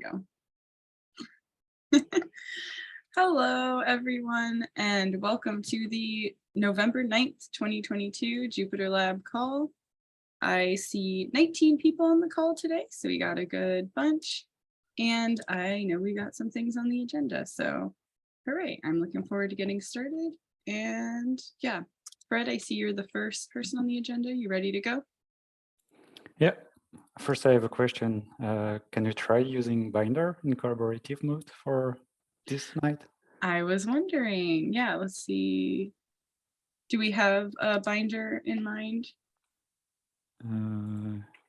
go. Hello, everyone, and welcome to the November 9th, 2022 JupyterLab call. I see 19 people on the call today, so we got a good bunch. And I know we got some things on the agenda, so hooray, I'm looking forward to getting started. And yeah, Fred, I see you're the first person on the agenda. You ready to go? Yeah. First, I have a question. Can you try using Binder in collaborative mode for this night? I was wondering. Yeah, let's see. Do we have a Binder in mind?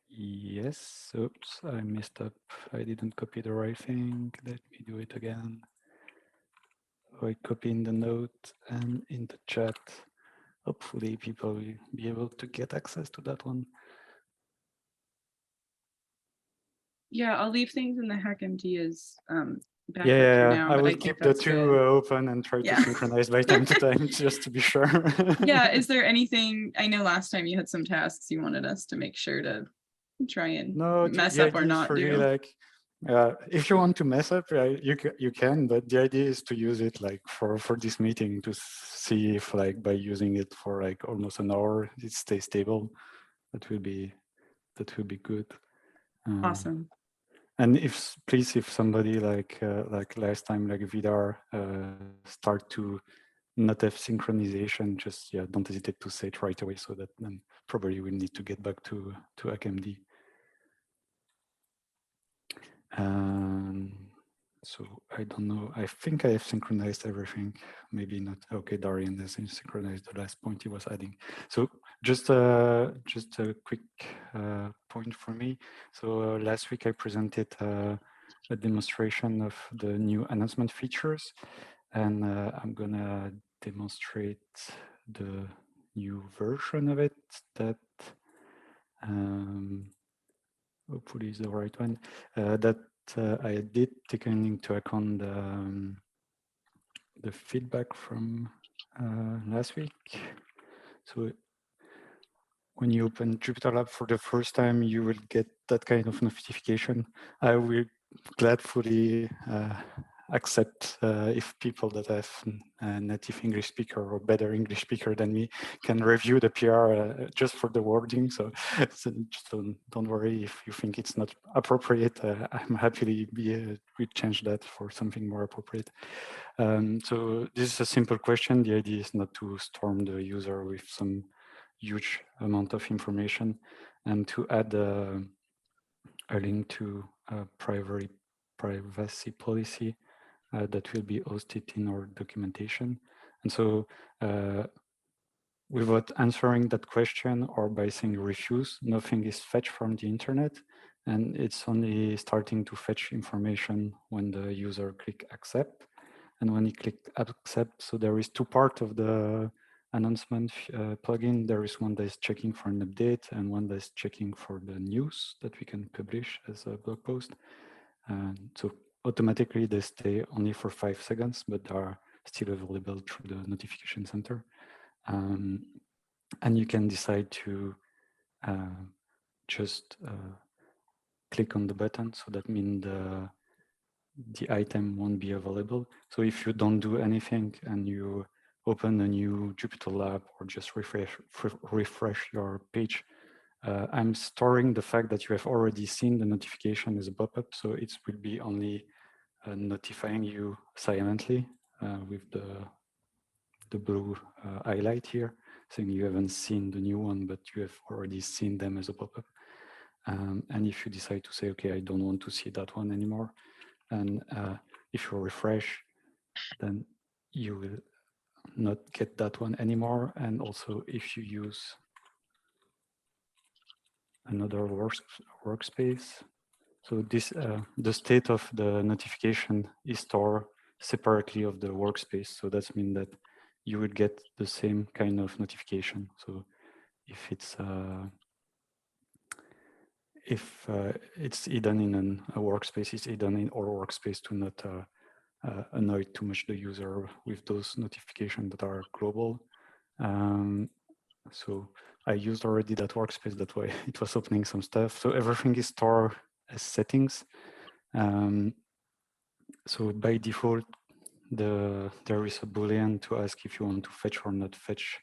Yes. Oops, I messed up. I didn't copy the right thing. Let me do it again. So I copy in the note and in the chat. Hopefully, people will be able to get access to that one. Yeah, I'll leave things in the HackMD as backup Yeah, for now. I but will think keep the that's two good. open and try to synchronize by time to time, just to be sure. Yeah, is there anything, I know last time you had some tasks you wanted us to make sure to try and mess up or not really do. Like, if you want to mess up, you can, but the idea is to use it like for this meeting to see if like by using it for like almost an hour, it stays stable. That will be good. Awesome. And please, if somebody like last time, like Vidar, start to not have synchronization, just don't hesitate to say it right away, so that then probably we'll need to get back to HackMD. So I don't know. I think I have synchronized everything. Maybe not. Okay, Darian has synchronized the last point he was adding. So just a quick point for me. So last week I presented a demonstration of the new announcement features, and I'm gonna demonstrate the new version of it that hopefully is the right one, that I did taking into account the feedback from last week. So when you open JupyterLab for the first time, you will get that kind of notification. I will gladly accept if people that have a native English speaker or better English speaker than me can review the PR just for the wording. So don't worry if you think it's not appropriate. I'm happily we change that for something more appropriate. So this is a simple question. The idea is not to storm the user with some huge amount of information, and to add a link to a privacy policy that will be hosted in our documentation. And so without answering that question or by saying refuse, nothing is fetched from the internet, and it's only starting to fetch information when the user click accept. And when he clicked accept, so there is two parts of the announcement plugin. There is one that is checking for an update and one that is checking for the news that we can publish as a blog post. So automatically they stay only for 5 seconds, but are still available through the notification center. And you can decide to just click on the button. So that means the item won't be available. So if you don't do anything and you open a new JupyterLab or just refresh your page, I'm storing the fact that you have already seen the notification as a pop-up. So it will be only notifying you silently with the blue highlight here, saying you haven't seen the new one, but you have already seen them as a pop-up. And if you decide to say, okay, I don't want to see that one anymore, and if you refresh, then you will not get that one anymore. And also if you use another workspace, so this the state of the notification is stored separately of the workspace. So that means that you would get the same kind of notification. So if it's hidden in a workspace, it's hidden in our workspace to not annoy too much the user with those notifications that are global. So I used already that workspace, that way it was opening some stuff. So everything is stored as settings. So by default, there is a Boolean to ask if you want to fetch or not fetch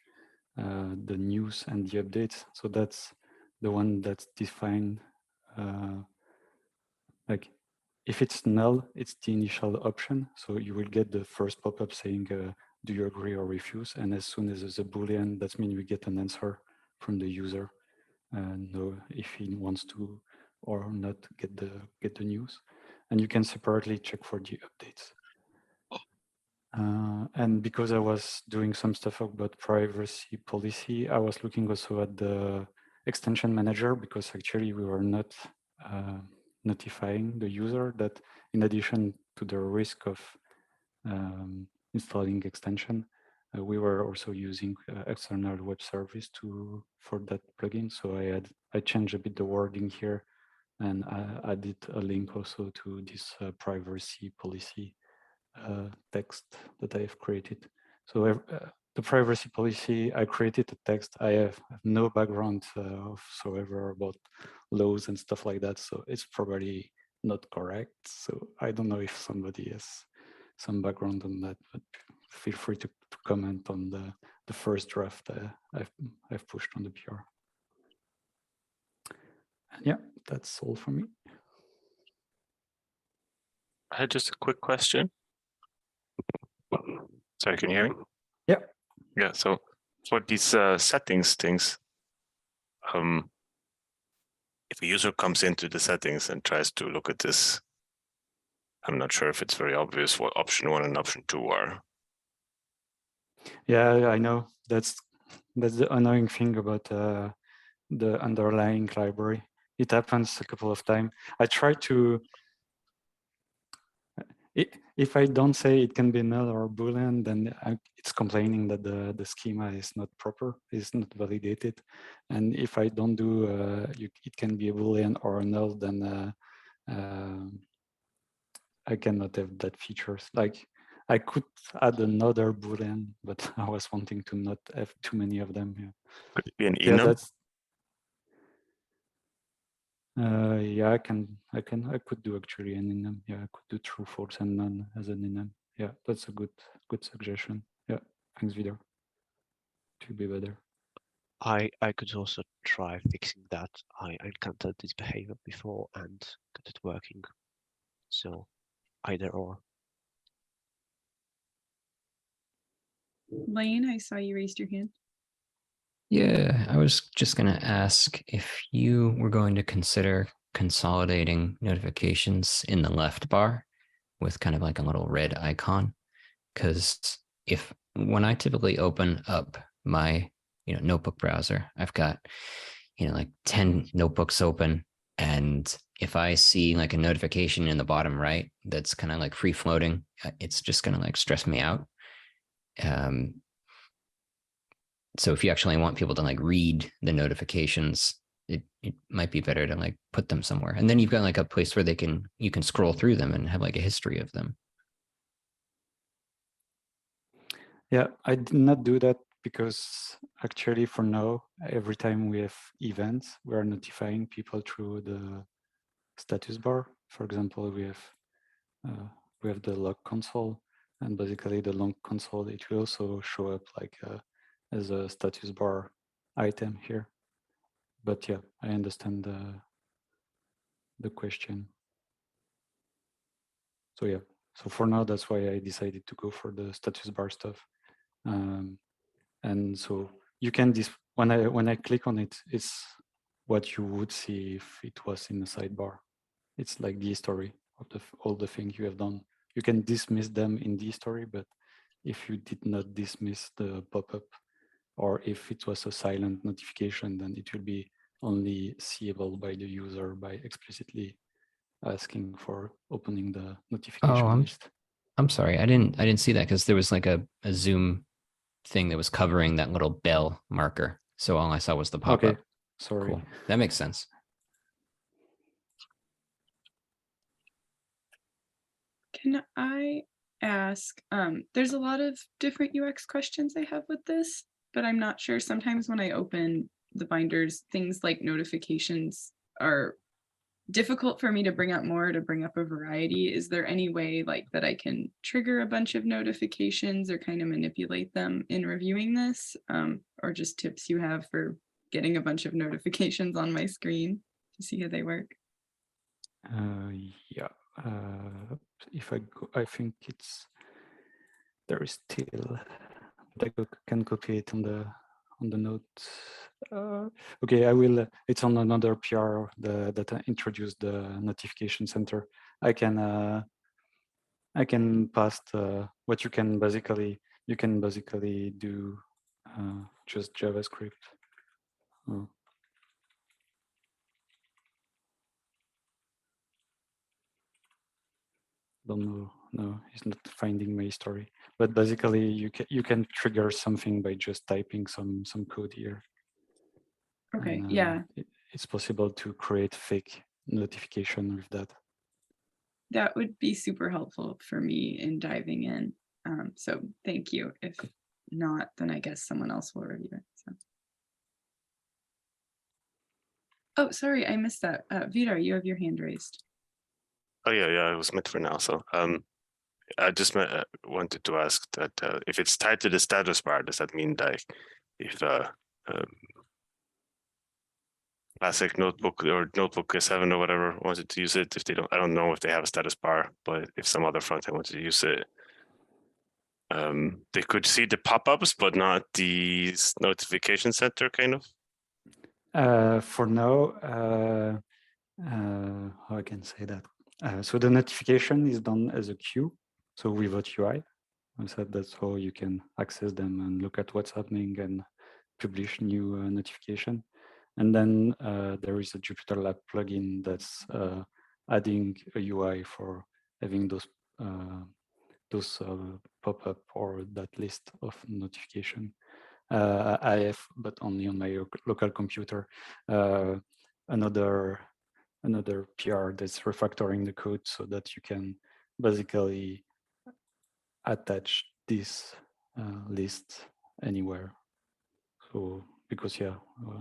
the news and the updates. So that's the one that's defined. Like if it's null, it's the initial option. So you will get the first pop-up saying, do you agree or refuse? And as soon as there's a Boolean, that means we get an answer from the user. Know if he wants to or not get the news. And you can separately check for the updates. And because I was doing some stuff about privacy policy, I was looking also at the extension manager, because actually we were not notifying the user that in addition to the risk of installing extension, we were also using external web service for that plugin. So I changed a bit the wording here, and I added a link also to this privacy policy text that I have created. So the privacy policy, I created a text. I have no background whatsoever about laws and stuff like that. So it's probably not correct. So I don't know if somebody has some background on that, but feel free to comment on the first draft I've pushed on the PR. And yeah, that's all for me. I had just a quick question. Sorry, can you hear me? Yeah. Yeah, so for these settings things, if a user comes into the settings and tries to look at this, I'm not sure if it's very obvious what option 1 and option 2 are. Yeah, I know. That's the annoying thing about the underlying library. It happens a couple of times. I try to, if I don't say it can be null or Boolean, then it's complaining that the schema is not proper, is not validated. And if I don't do, it can be a Boolean or a null, then I cannot have that features. Like I could add another Boolean, but I was wanting to not have too many of them. Yeah. Could it be an Yeah, enum? that's. Yeah, I could do actually an enum. Yeah, I could do true, false, and none as an enum. Yeah, that's a good suggestion. Yeah, thanks, Vidar. To be better. I could also try fixing that. I encountered this behavior before and got it working. So either or. Lane, I saw you raised your hand. Yeah, I was just going to ask if you were going to consider consolidating notifications in the left bar with kind of like a little red icon. Because when I typically open up my notebook browser, I've got like 10 notebooks open, and if I see like a notification in the bottom right that's kind of like free floating, it's just going to like stress me out. So if you actually want people to like read the notifications, it might be better to like put them somewhere. And then you've got like a place where you can scroll through them and have like a history of them. Yeah, I did not do that because actually for now, every time we have events, we are notifying people through the status bar. For example, we have the log console, and basically the log console, it will also show up like as a status bar item here. But yeah, I understand the question. So yeah, so for now, that's why I decided to go for the status bar stuff. And so you can when I click on it, it's what you would see if it was in the sidebar. It's like the history of all the things you have done. You can dismiss them in the history, but if you did not dismiss the pop-up, or if it was a silent notification, then it will be only seeable by the user by explicitly asking for opening the notification list. I'm sorry, I didn't see that because there was like a Zoom thing that was covering that little bell marker. So all I saw was the pop-up. Okay, sorry. Cool. That makes sense. Can I ask, there's a lot of different UX questions I have with this, but I'm not sure. Sometimes when I open the binders, things like notifications are difficult for me to bring up more, to bring up a variety. Is there any way like that I can trigger a bunch of notifications or kind of manipulate them in reviewing this? Or just tips you have for getting a bunch of notifications on my screen to see how they work? Yeah, if I go, I think there is still, but I can copy it on the notes. Okay, I will. It's on another PR that introduced the notification center. I can pass what you can basically do just JavaScript. Oh. Don't know. No, he's not finding my story. But basically, you can trigger something by just typing some code here. Okay, And, yeah, it's possible to create fake notification with that. that would be super helpful for me in diving in. So thank you. If not, then I guess someone else will review it. So. Oh, sorry, I missed that. Vidar, you have your hand raised. Oh yeah, it was meant for now. So I just wanted to ask that if it's tied to the status bar, does that mean like if Classic Notebook or Notebook 7 or whatever wanted to use it, if they don't, I don't know if they have a status bar, but if some other frontend wanted to use it, they could see the pop-ups, but not the notification center, kind of. For now, how I can say that. So the notification is done as a queue, so without UI. I said that's how you can access them and look at what's happening and publish new notification. And then there is a JupyterLab plugin that's adding a UI for having those pop-up or that list of notification. I have, but only on my local computer, another PR that's refactoring the code so that you can basically attach this list anywhere. So because yeah,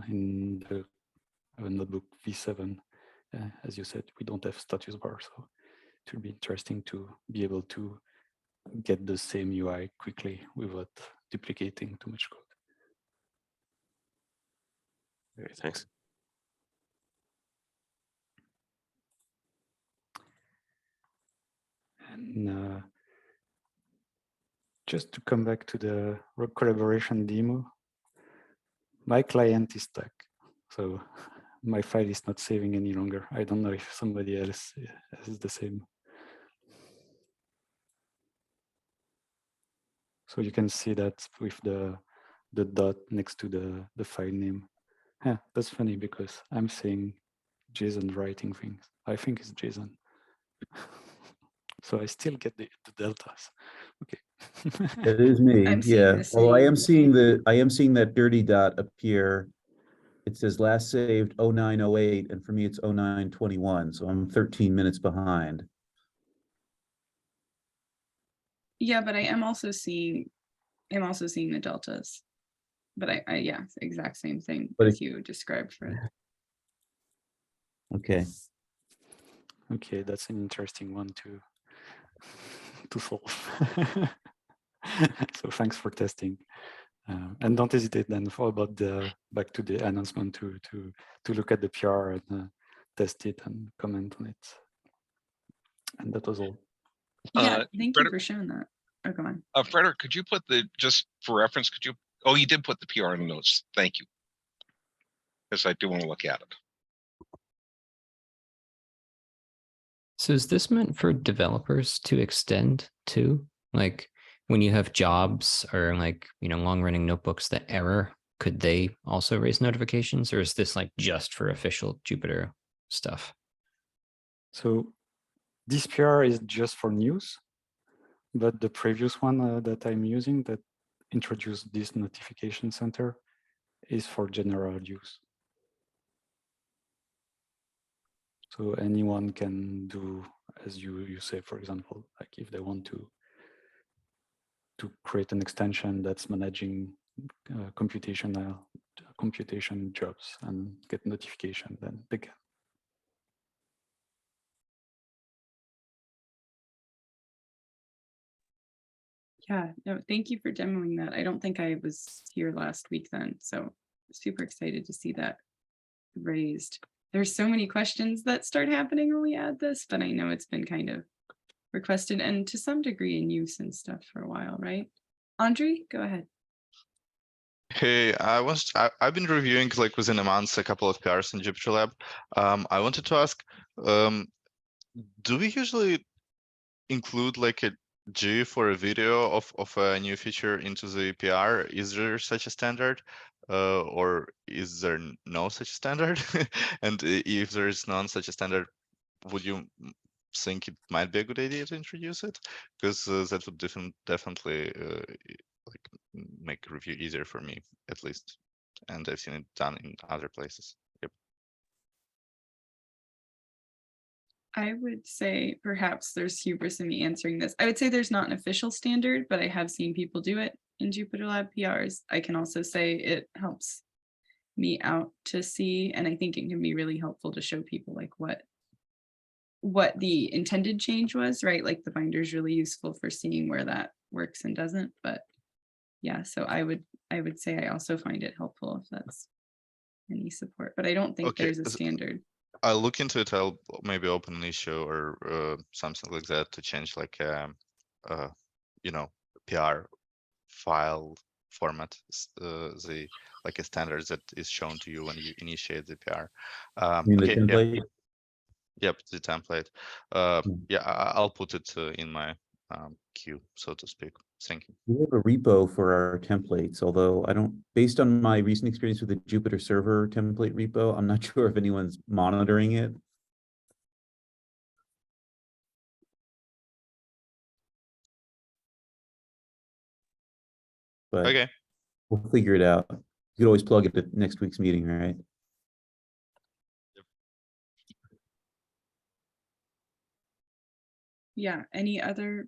in the notebook v7, as you said, we don't have status bar, so it will be interesting to be able to get the same UI quickly without duplicating too much code. Okay, thanks. And just to come back to the collaboration demo, my client is stuck, so my file is not saving any longer. I don't know if somebody else has the same. So you can see that with the dot next to the file name. Yeah, that's funny because I'm saying JSON writing things. I think it's JSON. So I still get the deltas. Okay. It is me. I'm seeing Yeah. the Although I am same. seeing that dirty dot appear. It says last saved 0908, and for me it's 0921. So I'm 13 minutes behind. Yeah, but I am also seeing the deltas. But I yeah, it's the exact same thing But as you described, Fred. Okay. Okay, that's an interesting one to solve. So thanks for testing. And don't hesitate then for about back to the announcement to look at the PR and test it and comment on it. And that was all. Yeah, thank you Frederick, for showing that. Oh, go on. Frederick, could you put just for reference, could you, oh, you did put the PR in the notes. Thank you. Because I do want to look at it. So is this meant for developers to extend to? Like when you have jobs or like, long running notebooks that error, could they also raise notifications, or is this like just for official Jupyter stuff? So this PR is just for news, but the previous one that I'm using that introduced this notification center is for general use. So anyone can do, as you say, for example, like if they want to create an extension that's managing computation jobs and get notification, then they can. Yeah, no, thank you for demoing that. I don't think I was here last week then, so super excited to see that raised. There's so many questions that start happening when we add this, but I know it's been kind of requested and to some degree in use and stuff for a while, right? Andre, go ahead. Hey, I've been reviewing like within a month a couple of PRs in JupyterLab. I wanted to ask, do we usually include like a GIF or a video of a new feature into the PR? Is there such a standard, or is there no such standard? And if there is none such a standard, would you think it might be a good idea to introduce it? Because that would definitely like make review easier for me, at least. And I've seen it done in other places. Yep. I would say perhaps there's hubris in me answering this. I would say there's not an official standard, but I have seen people do it in JupyterLab PRs. I can also say it helps me out to see, and I think it can be really helpful to show people like what the intended change was, right? Like the binder is really useful for seeing where that works and doesn't. But yeah, so I would say I also find it helpful if that's any support, but I don't think Okay, there's a standard. I'll look into it. I'll maybe open an issue or something like that to change like you know, PR file format, the like a standard that is shown to you when you initiate the PR. I mean, the Okay, yeah. template. Yep, the template. Yeah, I'll put it in my queue, so to speak. Thank you. We have a repo for our templates, although I don't, based on my recent experience with the Jupyter server template repo, I'm not sure if anyone's monitoring it. But Okay. we'll figure it out. You could always plug it at next week's meeting, right? Yeah, any other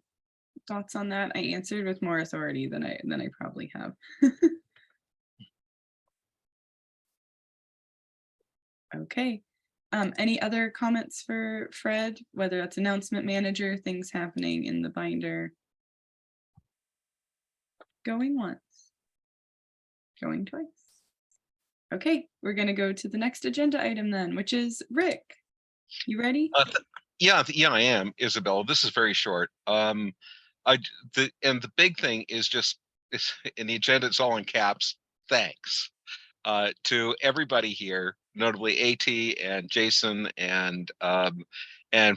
thoughts on that? I answered with more authority than I probably have. Okay. Any other comments for Fred, whether that's announcement manager, things happening in the binder? Going once, going twice. Okay, we're gonna go to the next agenda item then, which is Rick. You ready? Yeah, I am, Isabella. This is very short. The big thing is just in the agenda. It's all in caps. Thanks to everybody here, notably AT and Jason and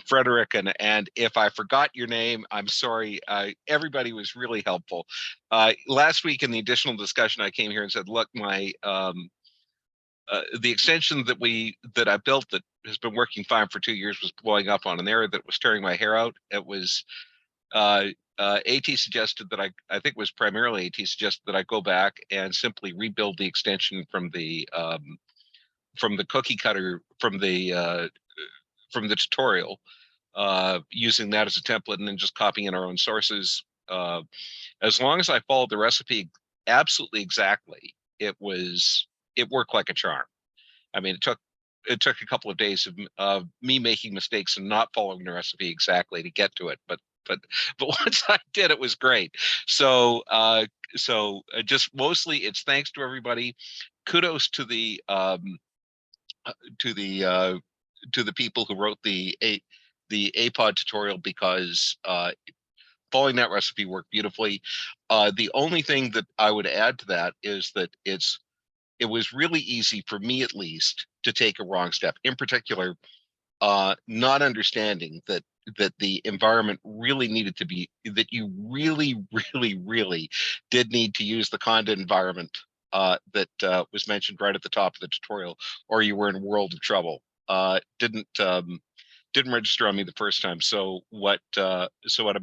Frederick, and if I forgot your name, I'm sorry. Everybody was really helpful. Last week in the additional discussion, I came here and said, look, my the extension that I built that has been working fine for 2 years was blowing up on an error that was tearing my hair out. It was AT suggested that I think it was primarily AT suggested that I go back and simply rebuild the extension from the cookie cutter from the tutorial, using that as a template and then just copying in our own sources. As long as I followed the recipe absolutely exactly, it worked like a charm. I mean, it took a couple of days of me making mistakes and not following the recipe exactly to get to it, but once I did, it was great. So just mostly it's thanks to everybody. Kudos to the people who wrote the APOD tutorial, because following that recipe worked beautifully. The only thing that I would add to that is that it was really easy for me, at least, to take a wrong step. In particular, not understanding that the environment really needed to be, that you really did need to use the conda environment that was mentioned right at the top of the tutorial, or you were in a world of trouble. Didn't register on me the first time. So what I'm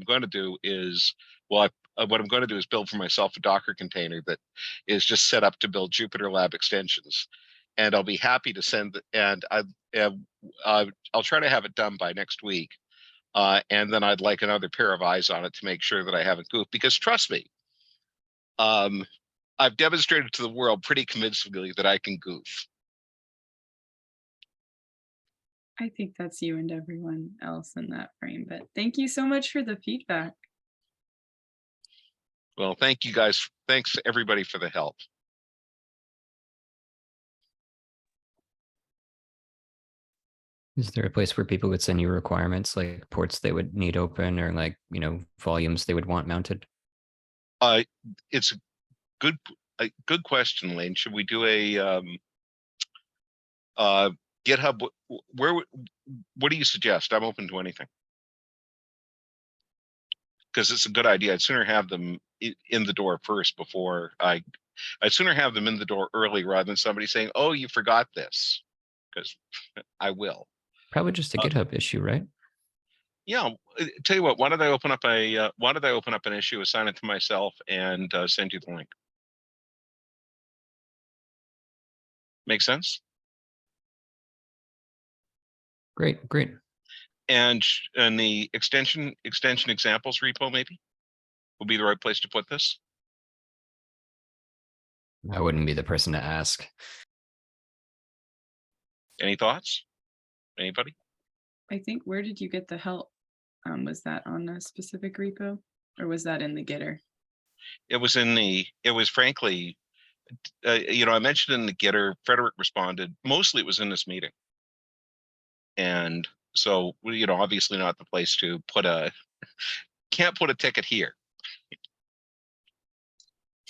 going to do is, what I'm going to do is build for myself a Docker container that is just set up to build JupyterLab extensions, and I'll be happy to send. And I'll try to have it done by next week, and then I'd like another pair of eyes on it to make sure that I haven't goofed. Because trust me, I've demonstrated to the world pretty convincingly that I can goof. I think that's you and everyone else in that frame, but thank you so much for the feedback. Well, thank you guys. Thanks everybody for the help. Is there a place where people would send you requirements, like ports they would need open, or like, you know, volumes they would want mounted? It's a good question, Lane. Should we do a GitHub? What do you suggest? I'm open to anything. Because it's a good idea. I'd sooner have them in the door first before I'd sooner have them in the door early rather than somebody saying, "Oh, you forgot this," because I will. Probably just a GitHub issue, right? Yeah. Tell you what. Why don't I open up an issue, assign it to myself, and send you the link? Make sense? Great, great. And the extension examples repo maybe will be the right place to put this. I wouldn't be the person to ask. Any thoughts? Anybody? I think, where did you get the help? Was that on a specific repo, or was that in the getter? It was frankly, I mentioned in the getter, Frederick responded, mostly it was in this meeting. And so, obviously not the place to can't put a ticket here.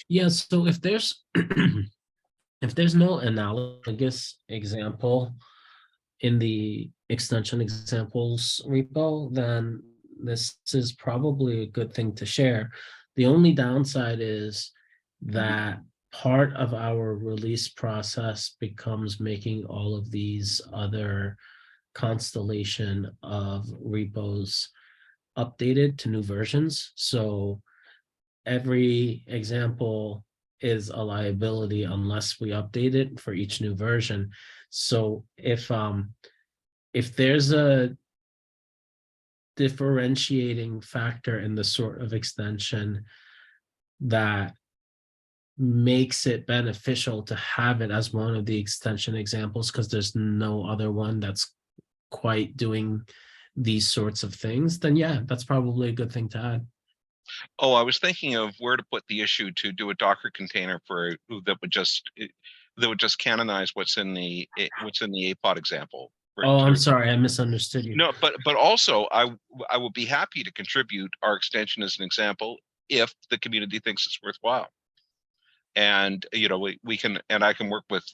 Yeah, so if there's if there's no analogous example in the extension examples repo, then this is probably a good thing to share. The only downside is that part of our release process becomes making all of these other constellation of repos updated to new versions. So every example is a liability unless we update it for each new version. So if there's a differentiating factor in the sort of extension that makes it beneficial to have it as one of the extension examples, because there's no other one that's quite doing these sorts of things, then yeah, that's probably a good thing to add. Oh, I was thinking of where to put the issue to do a Docker container that would just canonize what's in the APOD example. Oh, I'm sorry, I misunderstood you. No, but also I would be happy to contribute our extension as an example if the community thinks it's worthwhile. And we can, and I can work with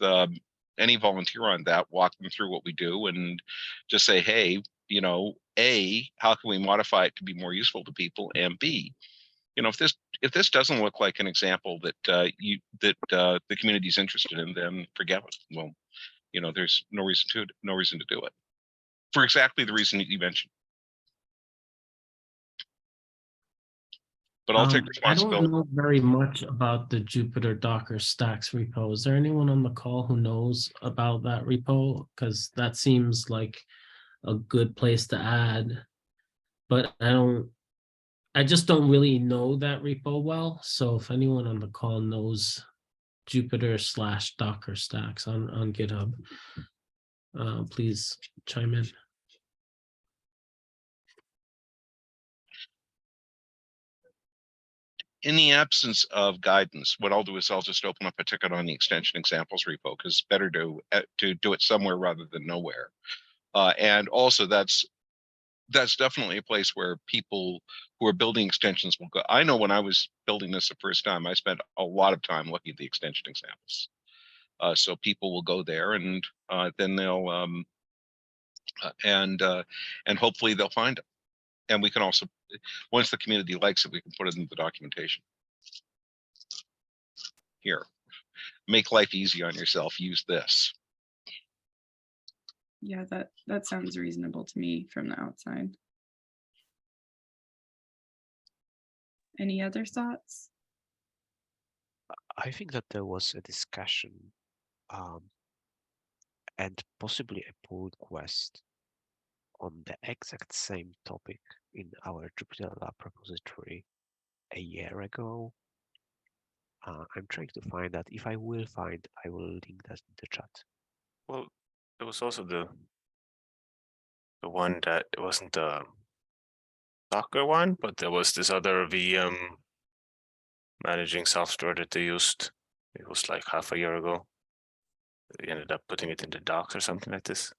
any volunteer on that, walk them through what we do, and just say, hey, A, how can we modify it to be more useful to people, and B, if this doesn't look like an example that the community is interested in, then forget it. Well, there's no reason to do it for exactly the reason that you mentioned. But I'll take responsibility. I don't know very much about the Jupyter Docker Stacks repo. Is there anyone on the call who knows about that repo? Because that seems like a good place to add, but I just don't really know that repo well. So if anyone on the call knows Jupyter/Docker Stacks on GitHub, please chime in. In the absence of guidance, what I'll do is I'll just open up a ticket on the extension examples repo, because it's better to do it somewhere rather than nowhere. And also that's definitely a place where people who are building extensions will go. I know when I was building this the first time, I spent a lot of time looking at the extension examples. So people will go there, and then they'll and hopefully they'll find it. And we can also, once the community likes it, we can put it in the documentation. Here, make life easy on yourself. Use this. Yeah, that sounds reasonable to me from the outside. Any other thoughts? I think that there was a discussion and possibly a pull request on the exact same topic in our JupyterLab repository a year ago. I'm trying to find that. If I will find, I will link that in the chat. Well, there was also the one that it wasn't the Docker one, but there was this other VM managing software that they used. It was like half a year ago. They ended up putting it in the docs or something like this.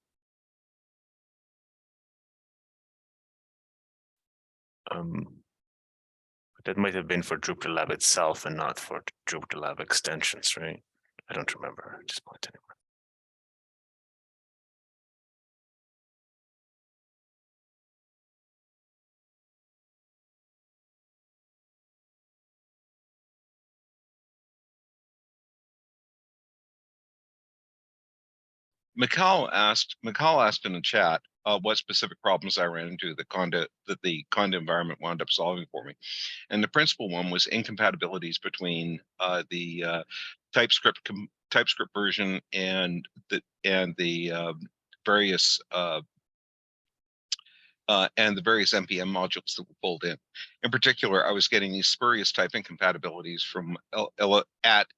That might have been for JupyterLab itself and not for JupyterLab extensions, right? I don't remember at this point anymore. Michał asked in the chat what specific problems I ran into that the Conda environment wound up solving for me. And the principal one was incompatibilities between the TypeScript version and the various npm modules that were pulled in. In particular, I was getting these spurious type incompatibilities from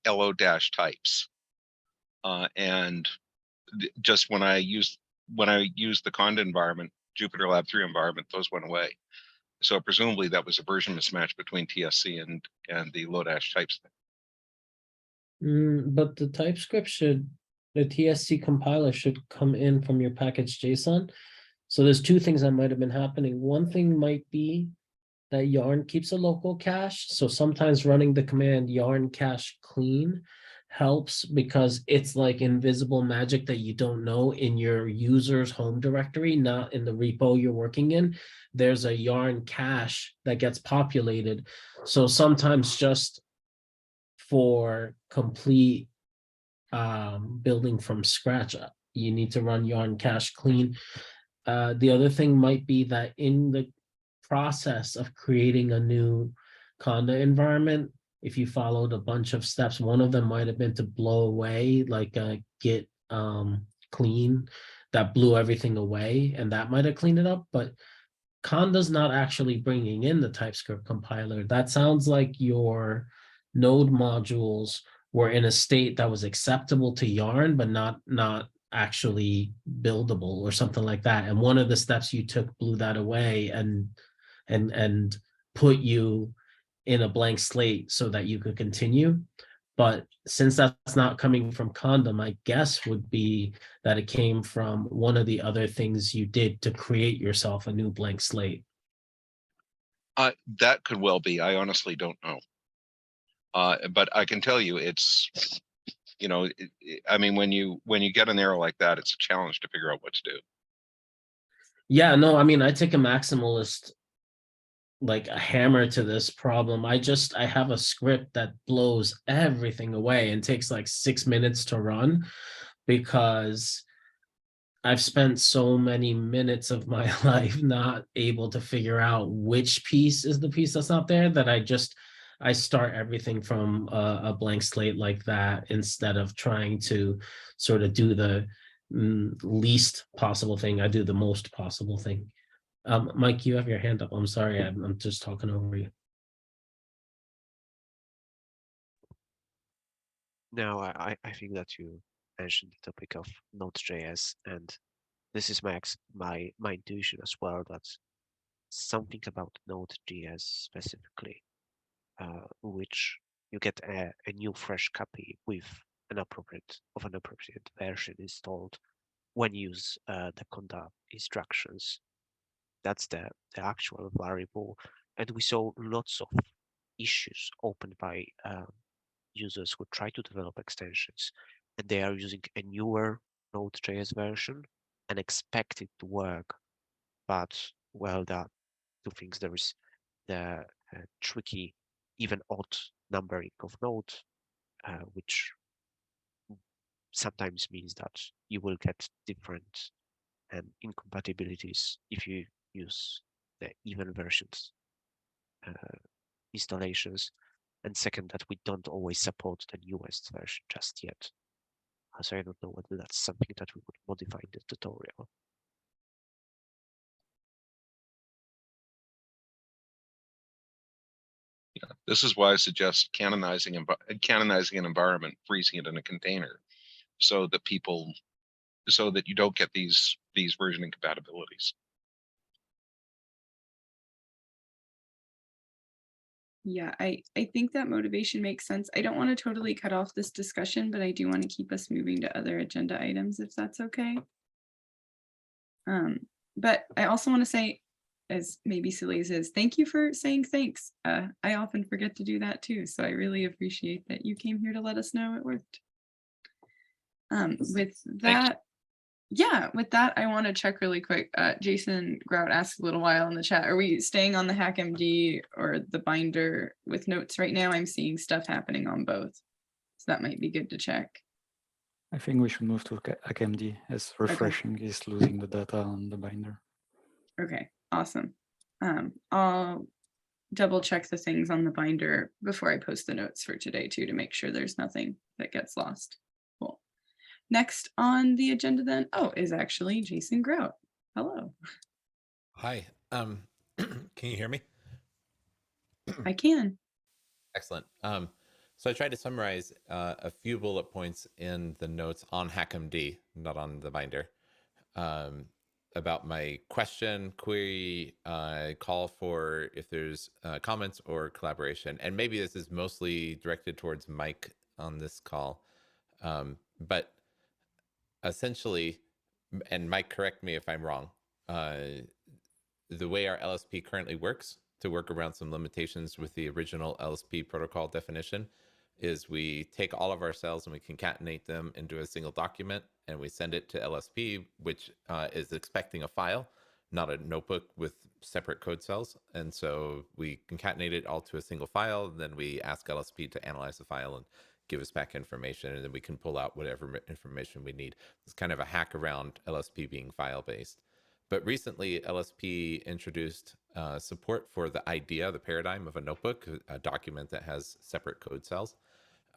lo-types, and just when I used the Conda environment, JupyterLab 3 environment, those went away. So presumably that was a version mismatch between TSC and the lo-types thing. But the TypeScript the TSC compiler should come in from your package JSON. So there's two things that might have been happening. One thing might be that yarn keeps a local cache. So sometimes running the command yarn cache clean helps because it's like invisible magic that you don't know in your user's home directory, not in the repo you're working in. There's a yarn cache that gets populated. So sometimes just for complete building from scratch, you need to run yarn cache clean. The other thing might be that in the process of creating a new Conda environment, if you followed a bunch of steps, one of them might have been to blow away like a git clean that blew everything away, and that might have cleaned it up. But Conda's not actually bringing in the TypeScript compiler. That sounds like your node modules were in a state that was acceptable to Yarn, but not actually buildable or something like that. And one of the steps you took blew that away and put you in a blank slate so that you could continue. But since that's not coming from Conda, my guess would be that it came from one of the other things you did to create yourself a new blank slate. That could well be. I honestly don't know. But I can tell you it's, I mean, when you get an error like that, it's a challenge to figure out what to do. Yeah, no, I mean, I take a maximalist like a hammer to this problem. I have a script that blows everything away and takes like 6 minutes to run because I've spent so many minutes of my life not able to figure out which piece is the piece that's not there that I start everything from a blank slate like that instead of trying to sort of do the least possible thing. I do the most possible thing. Mike, you have your hand up. I'm sorry, I'm just talking over you. Now, I think that you mentioned the topic of Node.js, and this is my intuition as well, that something about Node.js specifically, which you get a new fresh copy with an appropriate version installed when you use the conda instructions. That's the actual variable. And we saw lots of issues opened by users who try to develop extensions, and they are using a newer Node.js version and expect it to work. But, well, there are two things. There is the tricky, even odd numbering of node, which sometimes means that you will get different incompatibilities if you use the even versions installations. And second, that we don't always support the newest version just yet. So I don't know whether that's something that we would modify in the tutorial. Yeah, this is why I suggest canonizing an environment, freezing it in a container, so that you don't get these version incompatibilities. Yeah, I think that motivation makes sense. I don't want to totally cut off this discussion, but I do want to keep us moving to other agenda items if that's okay. But I also want to say, as maybe silly as is, thank you for saying thanks. I often forget to do that too, so I really appreciate that you came here to let us know it worked. With that, with that, I want to check really quick. Jason Grout asked a little while in the chat, are we staying on the HackMD or the binder with notes right now? I'm seeing stuff happening on both, so that might be good to check. I think we should move to HackMD as refreshing is losing the data on the binder. Okay, awesome. I'll double check the things on the binder before I post the notes for today too, to make sure there's nothing that gets lost. Cool. Next on the agenda then, is actually Jason Grout. Hello. Hi. Can you hear me? I can. Excellent. So I tried to summarize a few bullet points in the notes on HackMD, not on the binder, about my question, query, call for if there's comments or collaboration. And maybe this is mostly directed towards Mike on this call. But essentially, and Mike, correct me if I'm wrong, the way our LSP currently works, to work around some limitations with the original LSP protocol definition, is we take all of our cells and we concatenate them into a single document, and we send it to LSP, which is expecting a file, not a notebook with separate code cells. And so we concatenate it all to a single file, then we ask LSP to analyze the file and give us back information, and then we can pull out whatever information we need. It's kind of a hack around LSP being file-based. But recently, LSP introduced support for the idea, the paradigm of a notebook, a document that has separate code cells.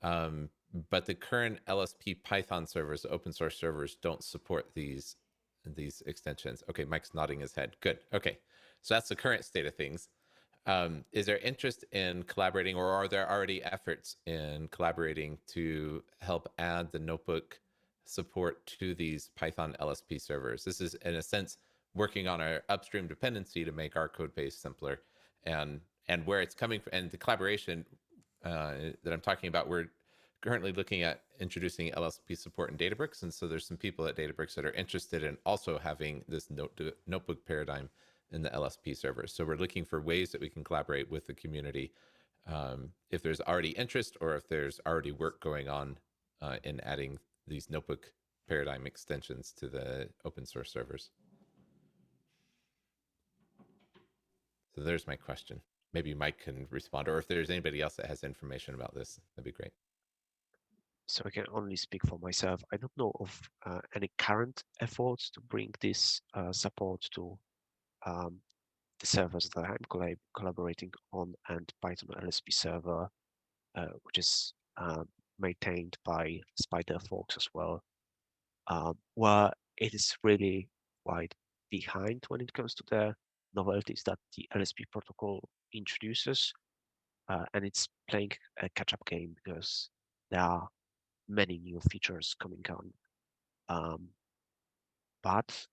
But the current LSP Python servers, open source servers, don't support these extensions. Okay, Mike's nodding his head. Good. Okay, so that's the current state of things. Is there interest in collaborating, or are there already efforts in collaborating to help add the notebook support to these Python LSP servers? This is, in a sense, working on our upstream dependency to make our code base simpler, and where it's coming from, and the collaboration that I'm talking about, we're currently looking at introducing LSP support in Databricks, and so there's some people at Databricks that are interested in also having this notebook paradigm in the LSP servers. So we're looking for ways that we can collaborate with the community, if there's already interest or if there's already work going on in adding these notebook paradigm extensions to the open source servers. So there's my question. Maybe Mike can respond, or if there's anybody else that has information about this, that'd be great. So I can only speak for myself. I don't know of any current efforts to bring this support to the servers that I'm collaborating on, and Python LSP server, which is maintained by SpiderFox as well, where it is really quite behind when it comes to the novelties that the LSP protocol introduces, and it's playing a catch-up game because there are many new features coming on, but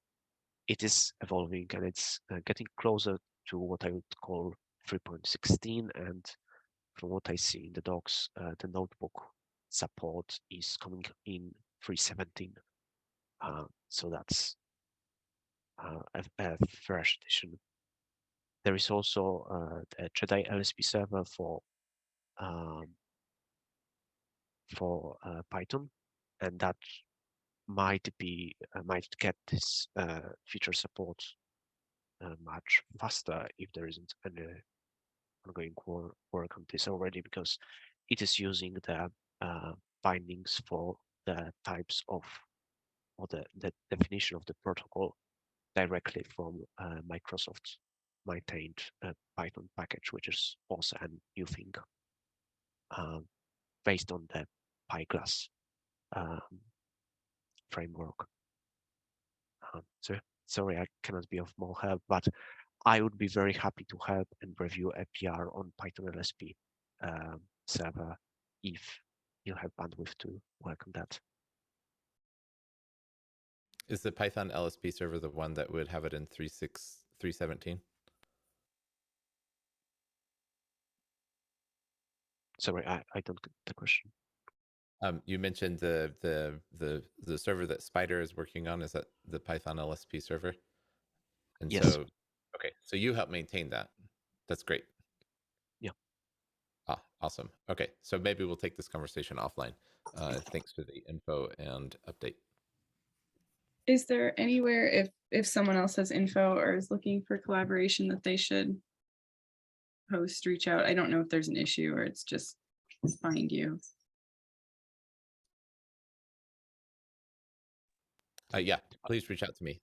it is evolving, and it's getting closer to what I would call 3.16, and from what I see in the docs, the notebook support is coming in 3.17. So that's a fresh addition. There is also the Jedi LSP server for Python, and that might get this feature support much faster if there isn't any ongoing work on this already, because it is using the bindings for the types of, or the definition of the protocol directly from Microsoft's maintained Python package, which is also a new thing based on the PyGlass framework. So sorry, I cannot be of more help, but I would be very happy to help and review a PR on Python LSP server if you have bandwidth to work on that. Is the Python LSP server the one that would have it in 3.17? Sorry, I don't get the question. You mentioned the server that Spider is working on. Is that the Python LSP server? And Yes. so, okay, so you help maintain that. That's great. Yeah. Ah, awesome. Okay, so maybe we'll take this conversation offline. Thanks for the info and update. Is there anywhere if someone else has info or is looking for collaboration that they should post, reach out? I don't know if there's an issue or it's just find you. Yeah, please reach out to me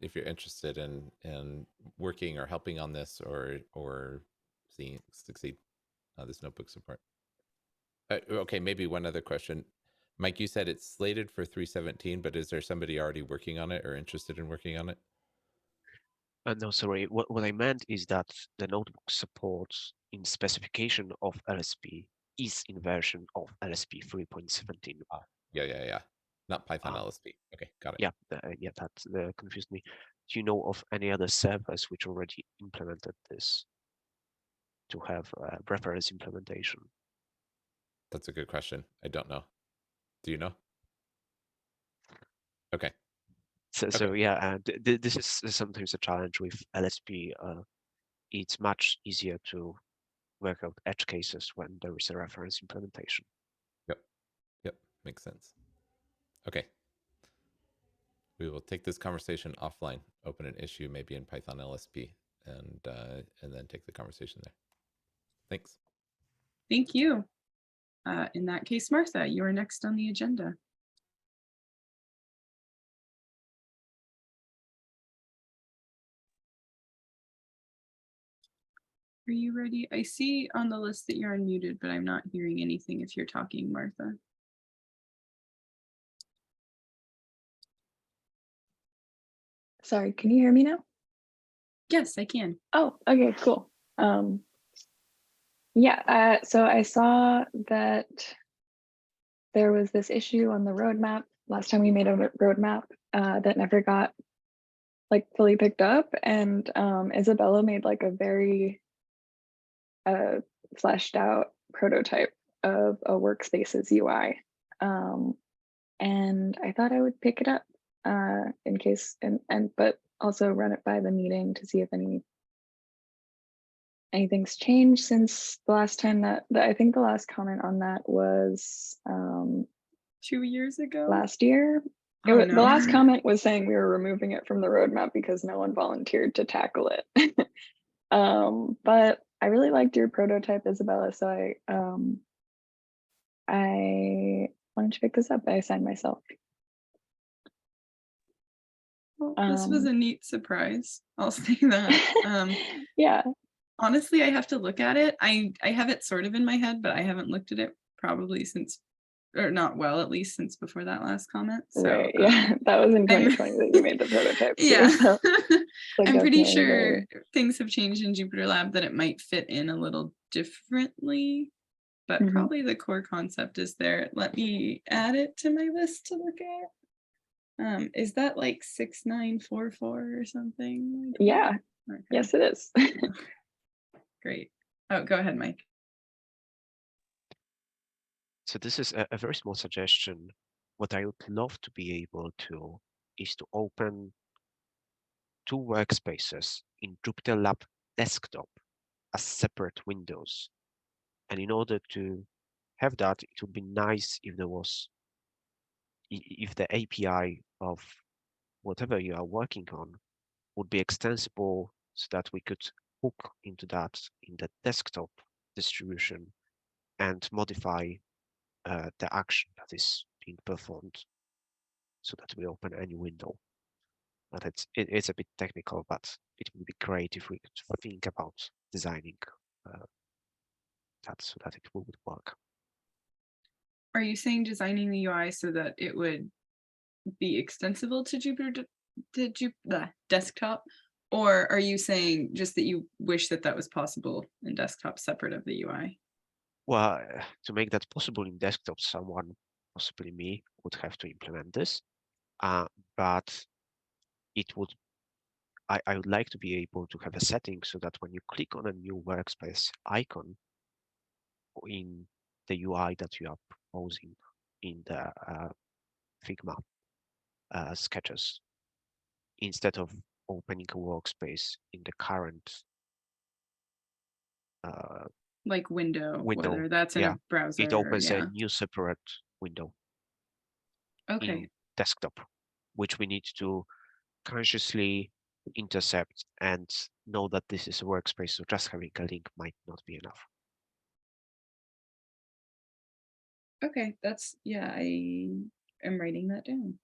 if you're interested in working or helping on this or seeing it succeed. This notebook support. Okay, maybe one other question. Mike, you said it's slated for 317, but is there somebody already working on it or interested in working on it? No, sorry. What I meant is that the notebook supports in specification of LSP is in version of LSP 3.17. Yeah. Not Python LSP. Okay, got it. Yeah, that confused me. Do you know of any other servers which already implemented this to have a reference implementation? That's a good question. I don't know. Do you know? Okay. So yeah, this is sometimes a challenge with LSP. It's much easier to work out edge cases when there is a reference implementation. Yep, makes sense. Okay. We will take this conversation offline, open an issue maybe in Python LSP, and then take the conversation there. Thanks. Thank you. In that case, Martha, you are next on the agenda. Are you ready? I see on the list that you're unmuted, but I'm not hearing anything if you're talking, Martha. Sorry, can you hear me now? Yes, I can. Oh, okay, cool. Yeah, so I saw that there was this issue on the roadmap last time we made a roadmap that never got like fully picked up, and Isabella made like a very fleshed out prototype of a workspaces UI. And I thought I would pick it up in case but also run it by the meeting to see if anything's changed since the last time that I think the last comment on that was 2 years ago. Last year. Oh, The no. last comment was saying we were removing it from the roadmap because no one volunteered to tackle it. But I really liked your prototype, Isabella, so I wanted to pick this up. I assigned myself. Well, this was a neat surprise. I'll say that. Yeah. Honestly, I have to look at it. I have it sort of in my head, but I haven't looked at it probably since, or not well, at least since before that last comment. So, right. Yeah, that was in 2020 that you made the prototype. Too, yeah. so, like, I'm pretty definitely sure things have changed in JupyterLab that it might fit in a little differently, but probably the core concept is there. Let me add it to my list to look at. Is that like 6944 or something? Like yeah. Okay. Yes, it is. Great. Oh, go ahead, Mike. So this is a very small suggestion. What I would love to be able to is to open 2 workspaces in JupyterLab desktop as separate windows. And in order to have that, it would be nice if there was, if the API of whatever you are working on would be extensible so that we could hook into that in the desktop distribution and modify the action that is being performed so that we open any window. But it's a bit technical, but it would be great if we could think about designing that so that it would work. Are you saying designing the UI so that it would be extensible to Jupyter desktop? Or are you saying just that you wish that that was possible in desktop separate of the UI? Well, to make that possible in desktop, someone, possibly me, would have to implement this. But it would, I would like to be able to have a setting so that when you click on a new workspace icon, in the UI that you are proposing in the Figma sketches, instead of opening a workspace in the current like window, window. whether that's in Yeah, a browser. it opens or, a new separate window Okay. in desktop, which we need to consciously intercept and know that this is a workspace. So just having a link might not be enough. Okay, that's, yeah, I am writing that down.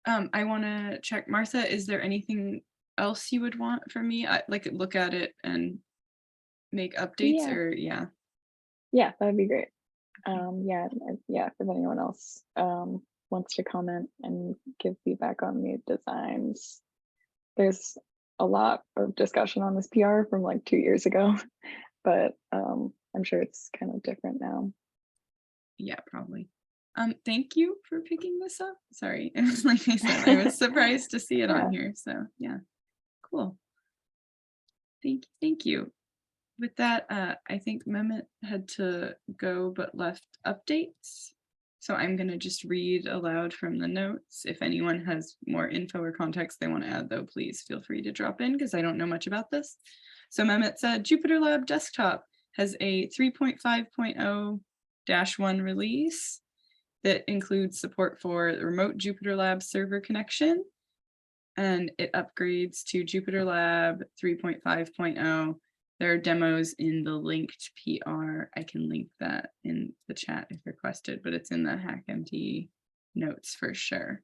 I want to check, Martha, is there anything else you would want from me? Like look at it and make updates Yeah. or yeah. Yeah, that'd be great. Yeah, if anyone else wants to comment and give feedback on the designs. There's a lot of discussion on this PR from like 2 years ago, but I'm sure it's kind of different now. Yeah, probably. Thank you for picking this up. Sorry, it was like I said, I was surprised to see it Yeah. on here. So yeah, cool. Thank you. With that, I think Mehmet had to go but left updates. So I'm gonna just read aloud from the notes. If anyone has more info or context they want to add though, please feel free to drop in because I don't know much about this. So Mehmet said JupyterLab Desktop has a 3.5.0-1 release that includes support for the remote JupyterLab server connection. And it upgrades to JupyterLab 3.5.0. There are demos in the linked PR. I can link that in the chat if requested, but it's in the HackMD notes for sure.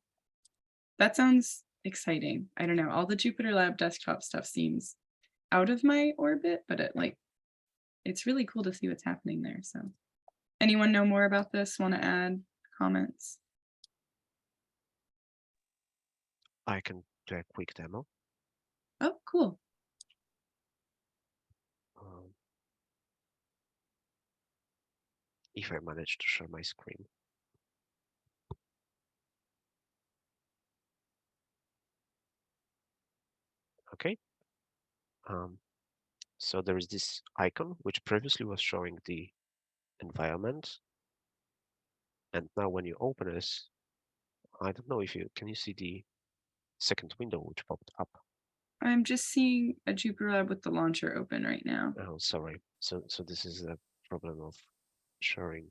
That sounds exciting. I don't know, all the JupyterLab desktop stuff seems out of my orbit, but it's really cool to see what's happening there. So anyone know more about this? Want to add comments? I can do a quick demo. Oh, cool. If I manage to share my screen. Okay. So there is this icon, which previously was showing the environment. And now when you open this, I don't know if can you see the second window which popped up? I'm just seeing a JupyterLab with the launcher open right now. Oh, sorry. So this is a problem of sharing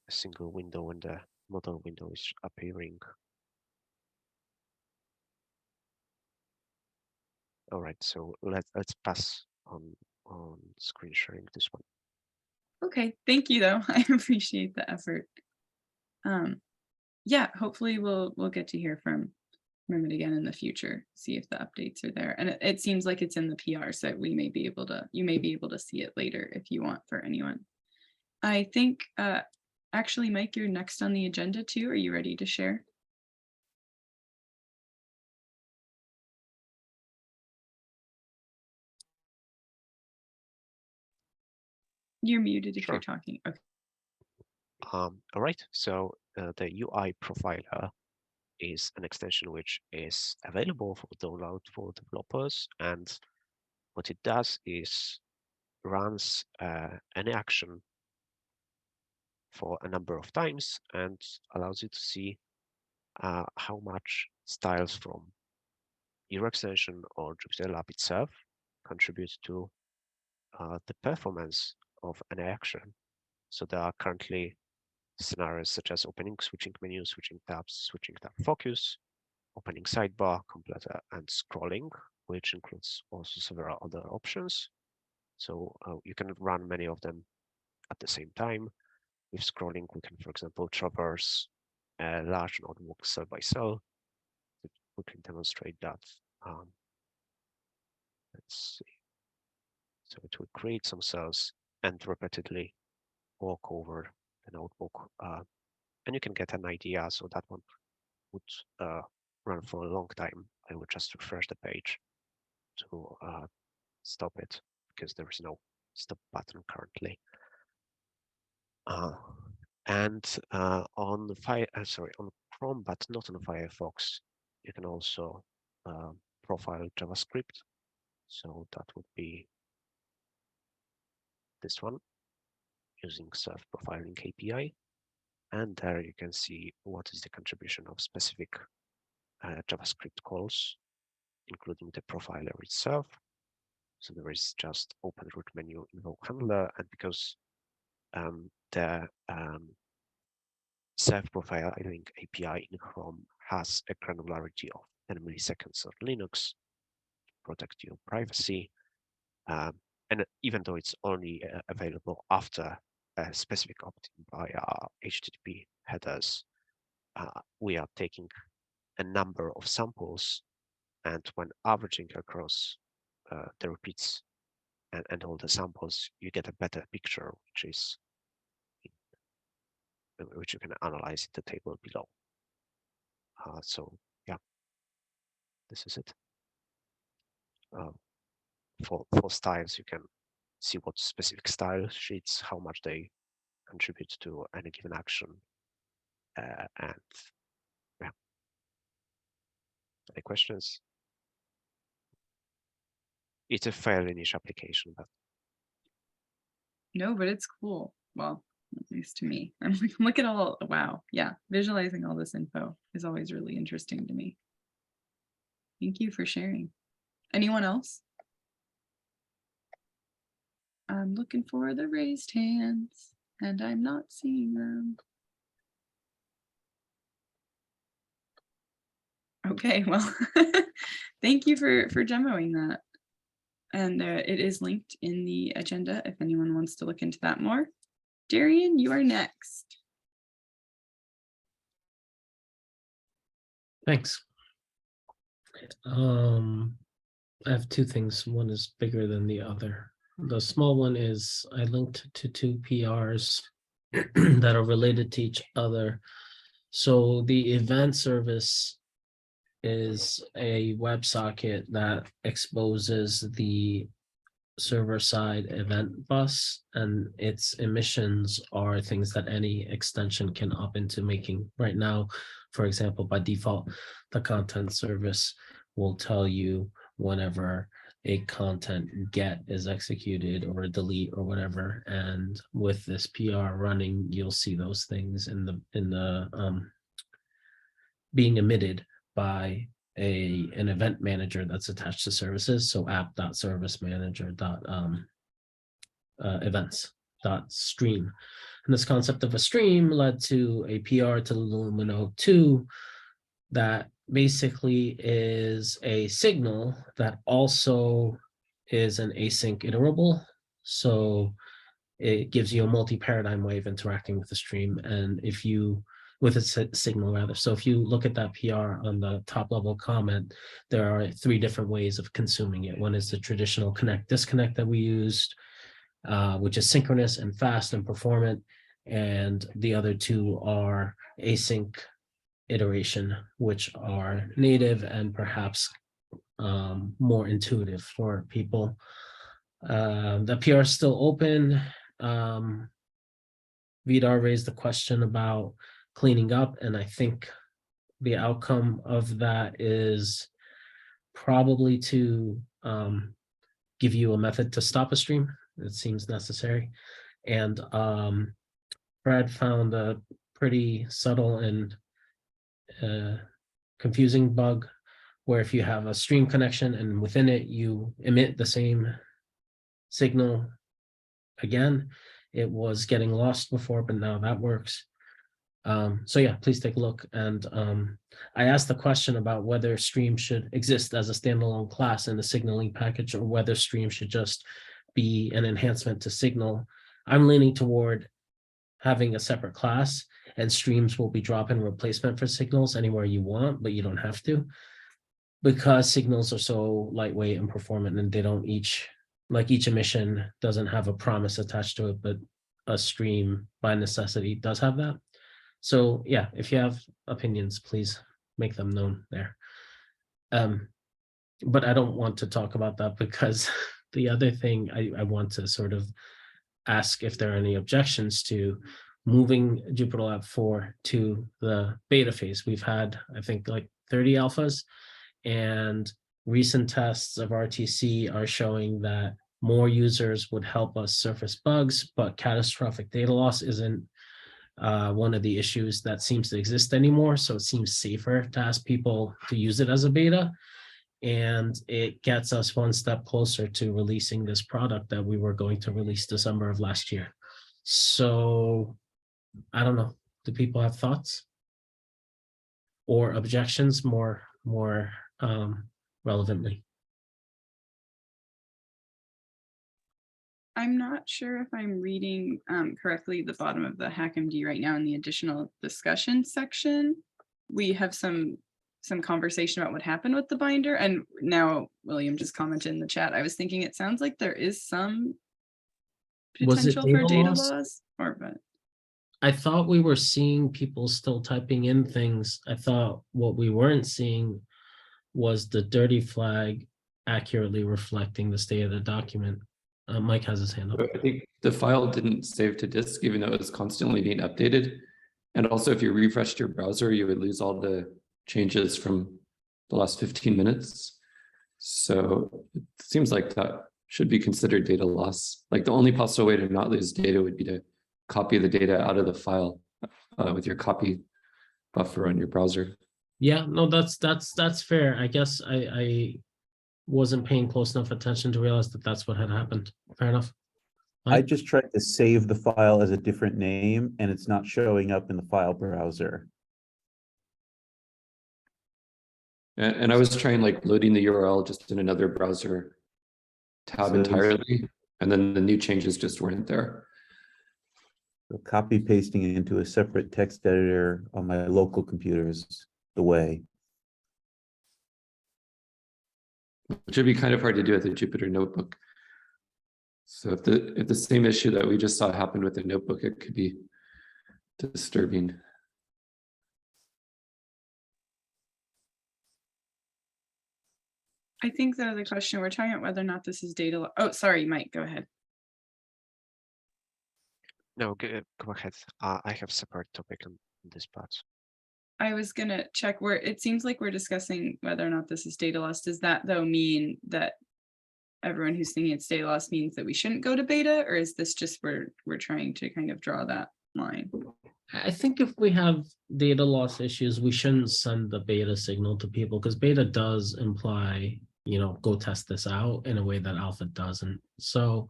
a single window when the model window is appearing. All right, so let's pass on screen sharing this one. Okay, thank you though. I appreciate the effort. Yeah, hopefully we'll get to hear from Mehmet again in the future, see if the updates are there. And it seems like it's in the PR, so you may be able to see it later if you want for anyone. I think actually, Mike, you're next on the agenda too. Are you ready to share? You're muted if you're talking. Okay. All right, so the UI profiler is an extension which is available for download for developers, and what it does is runs any action for a number of times and allows you to see how much styles from your extension or JupyterLab itself contribute to the performance of an action. So there are currently scenarios such as opening switching menu, switching tabs, switching tab focus, opening sidebar, completer, and scrolling, which includes also several other options. So you can run many of them at the same time. With scrolling, we can, for example, traverse a large notebook cell by cell. We can demonstrate that. Let's see. So it will create some cells and repeatedly walk over the notebook. And you can get an idea. So that one would run for a long time. I would just refresh the page to stop it because there is no stop button currently. And on Chrome, but not on Firefox, you can also profile JavaScript So that would be this one using self-profiling API. And there you can see what is the contribution of specific JavaScript calls, including the profiler itself. So there is just open root menu invoke handler, and because the self-profiling API in Chrome has a granularity of 10 milliseconds on Linux to protect your privacy, and even though it's only available after a specific opt-in by HTTP headers, we are taking a number of samples, and when averaging across the repeats and all the samples, you get a better picture, which you can analyze in the table below. So yeah, this is it. For styles, you can see what specific style sheets, how much they contribute to any given action, and yeah. Any questions? It's a fairly niche application, but No, but it's cool. Well, at least to me. I'm like, look at all, wow. Yeah, visualizing all this info is always really interesting to me. Thank you for sharing. Anyone else? I'm looking for the raised hands and I'm not seeing them. Okay, well, thank you for demoing that. And it is linked in the agenda if anyone wants to look into that more. Darian, you are next. Thanks. I have two things. One is bigger than the other. The small one is I linked to two PRs that are related to each other. So the event service is a WebSocket that exposes the server-side event bus, and its emissions are things that any extension can opt into making. Right now, for example, by default, the content service will tell you whenever a content get is executed or a delete or whatever. And with this PR running, you'll see those things in the being emitted by an event manager that's attached to services. So app.service-manager.events.stream. And this concept of a stream led to a PR to Lumino 2 that basically is a signal that also is an async iterable. So it gives you a multi-paradigm way of interacting with the stream. And if you with a signal rather. So if you look at that PR on the top level comment, there are 3 different ways of consuming it. One is the traditional connect disconnect that we used, which is synchronous and fast and performant. And the other 2 are async iteration, which are native and perhaps more intuitive for people. The PR is still open. Vidar raised the question about cleaning up, and I think the outcome of that is probably to give you a method to stop a stream. It seems necessary. And Brad found a pretty subtle and confusing bug where if you have a stream connection and within it you emit the same signal again, it was getting lost before, but now that works. So yeah, please take a look. And I asked the question about whether Stream should exist as a standalone class in the signaling package or whether Stream should just be an enhancement to Signal. I'm leaning toward having a separate class, and streams will be drop-in replacement for signals anywhere you want, but you don't have to, because signals are so lightweight and performant, and they don't each emission doesn't have a promise attached to it, but a stream by necessity does have that. So yeah, if you have opinions, please make them known there. But I don't want to talk about that because the other thing I want to sort of ask if there are any objections to moving JupyterLab 4 to the beta phase. We've had, I think, like 30 alphas, and recent tests of RTC are showing that more users would help us surface bugs, but catastrophic data loss isn't one of the issues that seems to exist anymore. So it seems safer to ask people to use it as a beta. And it gets us one step closer to releasing this product that we were going to release December of last year. So I don't know. Do people have thoughts or objections more relevantly? I'm not sure if I'm reading correctly the bottom of the HackMD right now in the additional discussion section. We have some conversation about what happened with the binder, and now William just commented in the chat. I was thinking it sounds like there is some Was it potential for data loss? loss, or but I thought we were seeing people still typing in things. I thought what we weren't seeing was the dirty flag accurately reflecting the state of the document. Mike has his hand up. I think the file didn't save to disk, even though it was constantly being updated. And also, if you refreshed your browser, you would lose all the changes from the last 15 minutes. So it seems like that should be considered data loss. Like the only possible way to not lose data would be to copy the data out of the file with your copy buffer on your browser. Yeah, no, that's fair. I guess I wasn't paying close enough attention to realize that that's what had happened. Fair enough. I just tried to save the file as a different name and it's not showing up in the file browser. And I was trying like loading the URL just in another browser tab entirely, and then the new changes just weren't there. So copy pasting it into a separate text editor on my local computer is the way. Which would be kind of hard to do with a Jupyter notebook. So if the same issue that we just saw happen with the notebook, it could be disturbing. I think the other question we're talking about whether or not this is data. Oh, sorry, Mike, go ahead. No, go ahead. I have separate topic on this part. I was gonna check where it seems like we're discussing whether or not this is data loss. Does that though mean that everyone who's thinking it's data loss means that we shouldn't go to beta, or is this just we're trying to kind of draw that line? I think if we have data loss issues, we shouldn't send the beta signal to people because beta does imply, go test this out in a way that alpha doesn't. So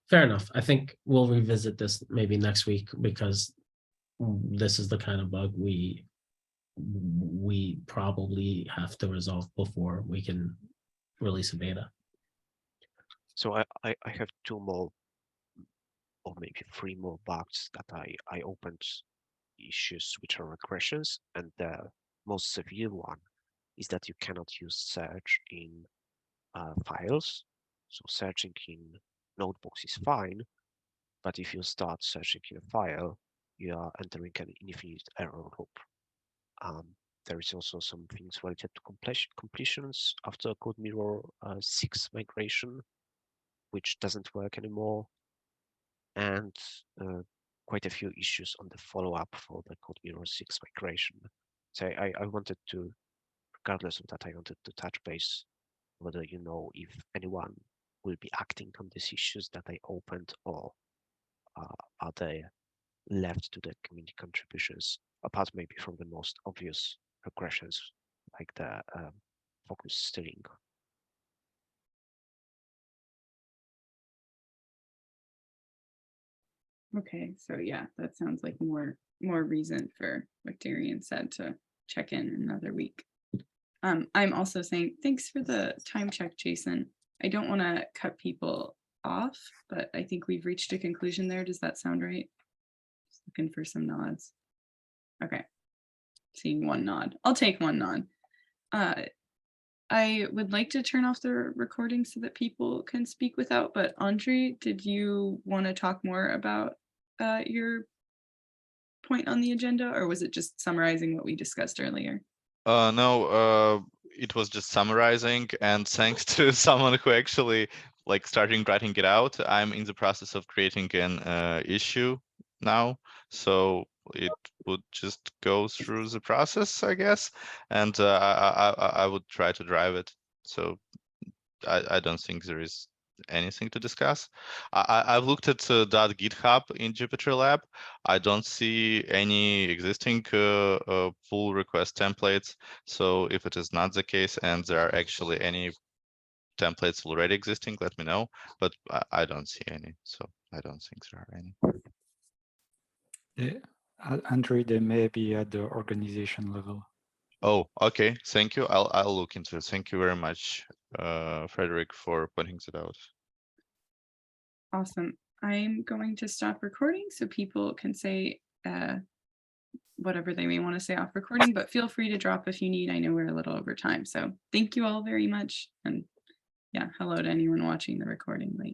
fair enough. I think we'll revisit this maybe next week because this is the kind of bug we probably have to resolve before we can release a beta. So I have two more or maybe three more bugs that I opened issues which are regressions, and the most severe one is that you cannot use search in files. So searching in notebooks is fine, but if you start searching in a file, you are entering an infinite error loop. There is also some things related to completions after Code Mirror 6 migration, which doesn't work anymore, and quite a few issues on the follow-up for the Code Mirror 6 migration. So I wanted to, regardless of that, I wanted to touch base whether you know if anyone will be acting on these issues that I opened, or are they left to the community contributions, apart maybe from the most obvious regressions like the focus steering. Okay, so yeah, that sounds like more reason for what Darian said to check in another week. I'm also saying thanks for the time check, Jason. I don't want to cut people off, but I think we've reached a conclusion there. Does that sound right? Just looking for some nods. Okay, seeing one nod. I'll take one nod. I would like to turn off the recording so that people can speak without, but Andre, did you want to talk more about your point on the agenda, or was it just summarizing what we discussed earlier? No, it was just summarizing, and thanks to someone who actually started writing it out. I'm in the process of creating an issue now, so it would just go through the process, I guess, and I would try to drive it. So I don't think there is anything to discuss. I've looked at .github in JupyterLab. I don't see any existing pull request templates. So if it is not the case and there are actually any templates already existing, let me know. But I don't see any, so I don't think there are any. Yeah, Android, they may be at the organization level. Oh, okay. Thank you. I'll look into it. Thank you very much, Frederick, for pointing it out. Awesome. I'm going to stop recording so people can say whatever they may want to say off recording, but feel free to drop if you need. I know we're a little over time. So thank you all very much. And yeah, hello to anyone watching the recording late.